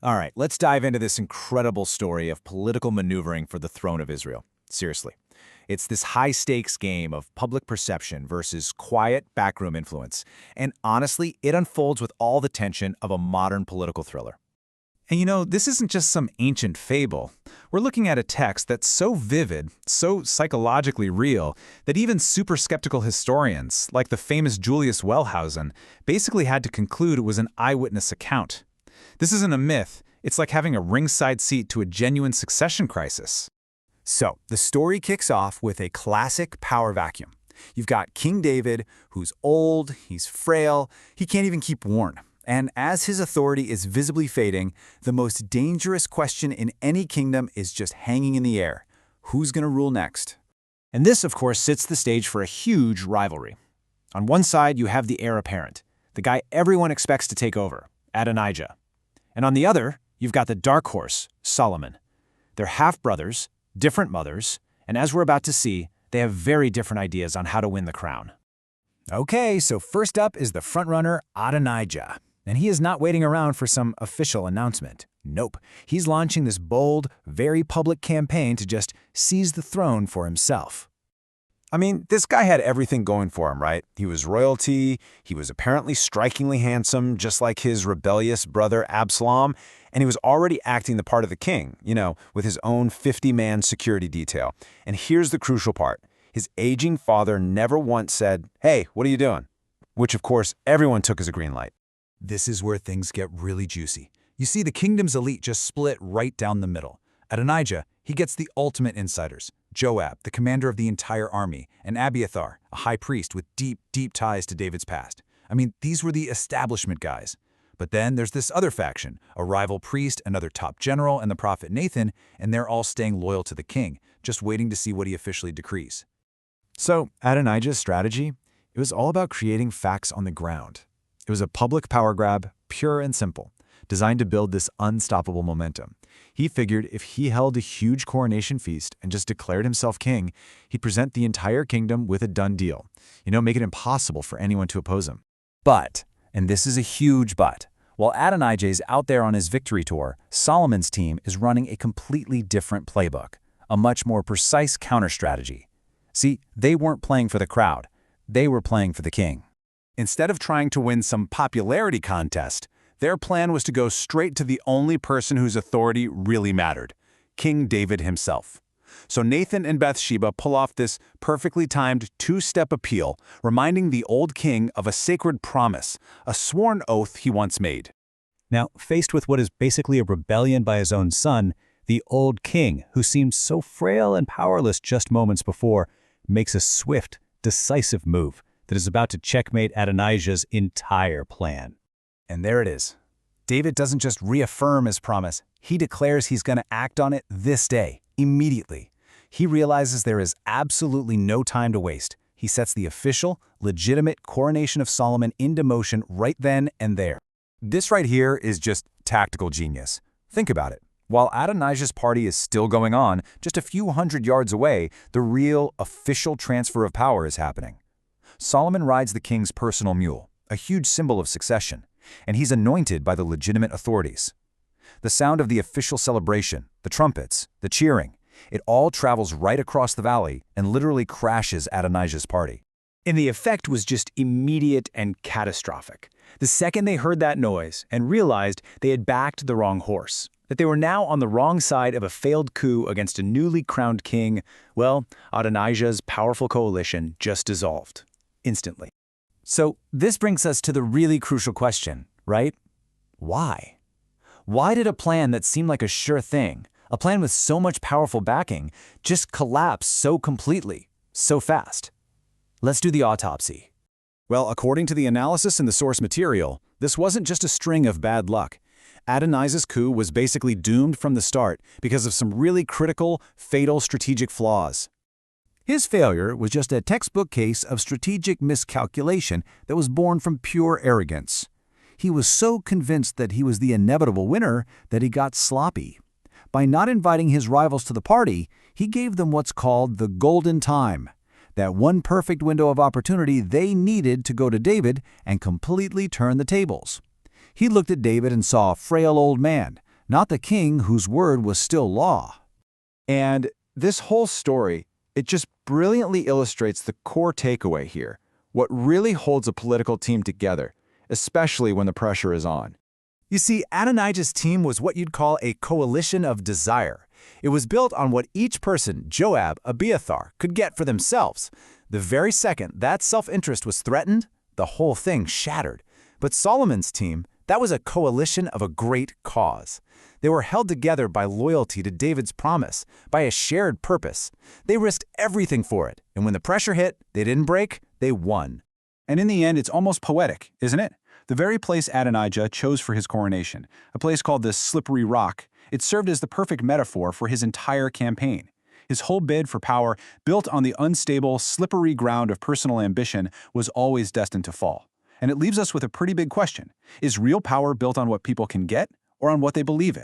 All right, let's dive into this incredible story of political maneuvering for the throne of Israel. Seriously. It's this high-stakes game of public perception versus quiet backroom influence. And honestly, it unfolds with all the tension of a modern political thriller. And you know, this isn't just some ancient fable. We're looking at a text that's so vivid, so psychologically real, that even super skeptical historians, like the famous Julius Wellhausen, basically had to conclude it was an eyewitness account. This isn't a myth. It's like having a ringside seat to a genuine succession crisis. So, the story kicks off with a classic power vacuum. You've got King David, who's old, he's frail, he can't even keep warm. And as his authority is visibly fading, the most dangerous question in any kingdom is just hanging in the air. Who's going to rule next? And this, of course, sets the stage for a huge rivalry. On one side, you have the heir apparent, the guy everyone expects to take over, Adonijah. And on the other, you've got the dark horse, Solomon. They're half-brothers, different mothers, and as we're about to see, they have very different ideas on how to win the crown. Okay, so first up is the frontrunner, Adonijah. And he is not waiting around for some official announcement. Nope, he's launching this bold, very public campaign to just seize the throne for himself. I mean, this guy had everything going for him, right? He was royalty, he was apparently strikingly handsome, just like his rebellious brother Absalom, and he was already acting the part of the king, with his own 50-man security detail. And here's the crucial part. His aging father never once said, "Hey, what are you doing?" Which, of course, everyone took as a green light. This is where things get really juicy. You see, the kingdom's elite just split right down the middle. Adonijah, he gets the ultimate insiders. Joab, the commander of the entire army, and Abiathar, a high priest with deep, deep ties to David's past. I mean, these were the establishment guys. But then there's this other faction, a rival priest, another top general, and the prophet Nathan, and they're all staying loyal to the king, just waiting to see what he officially decrees. So, Adonijah's strategy? It was all about creating facts on the ground. It was a public power grab, pure and simple, designed to build this unstoppable momentum. He figured if he held a huge coronation feast and just declared himself king, he'd present the entire kingdom with a done deal. Make it impossible for anyone to oppose him. But, and this is a huge but, while Adonijah is out there on his victory tour, Solomon's team is running a completely different playbook, a much more precise counter-strategy. See, they weren't playing for the crowd. They were playing for the king. Instead of trying to win some popularity contest, their plan was to go straight to the only person whose authority really mattered, King David himself. So Nathan and Bathsheba pull off this perfectly timed two-step appeal, reminding the old king of a sacred promise, a sworn oath he once made. Now, faced with what is basically a rebellion by his own son, the old king, who seemed so frail and powerless just moments before, makes a swift, decisive move that is about to checkmate Adonijah's entire plan. And there it is. David doesn't just reaffirm his promise, he declares he's going to act on it this day, immediately. He realizes there is absolutely no time to waste. He sets the official, legitimate coronation of Solomon into motion right then and there. This right here is just tactical genius. Think about it. While Adonijah's party is still going on, just a few hundred yards away, the real, official transfer of power is happening. Solomon rides the king's personal mule, a huge symbol of succession, and he's anointed by the legitimate authorities. The sound of the official celebration, the trumpets, the cheering, it all travels right across the valley and literally crashes Adonijah's party. And the effect was just immediate and catastrophic. The second they heard that noise and realized they had backed the wrong horse, that they were now on the wrong side of a failed coup against a newly crowned king, well, Adonijah's powerful coalition just dissolved. Instantly. So this brings us to the really crucial question, right? Why? Why did a plan that seemed like a sure thing, a plan with so much powerful backing, just collapse so completely, so fast? Let's do the autopsy. Well, according to the analysis in the source material, this wasn't just a string of bad luck. Adonijah's coup was basically doomed from the start because of some really critical, fatal strategic flaws. His failure was just a textbook case of strategic miscalculation that was born from pure arrogance. He was so convinced that he was the inevitable winner that he got sloppy. By not inviting his rivals to the party, he gave them what's called the golden time, that one perfect window of opportunity they needed to go to David and completely turn the tables. He looked at David and saw a frail old man, not the king whose word was still law. And this whole story, it just brilliantly illustrates the core takeaway here, what really holds a political team together, especially when the pressure is on. You see, Adonijah's team was what you'd call a coalition of desire. It was built on what each person, Joab, Abiathar, could get for themselves. The very second that self-interest was threatened, the whole thing shattered. But Solomon's team, that was a coalition of a great cause. They were held together by loyalty to David's promise, by a shared purpose. They risked everything for it, and when the pressure hit, they didn't break, they won. And in the end, it's almost poetic, isn't it? The very place Adonijah chose for his coronation, a place called the Slippery Rock, it served as the perfect metaphor for his entire campaign. His whole bid for power, built on the unstable, slippery ground of personal ambition, was always destined to fall. And it leaves us with a pretty big question. Is real power built on what people can get, or on what they believe in?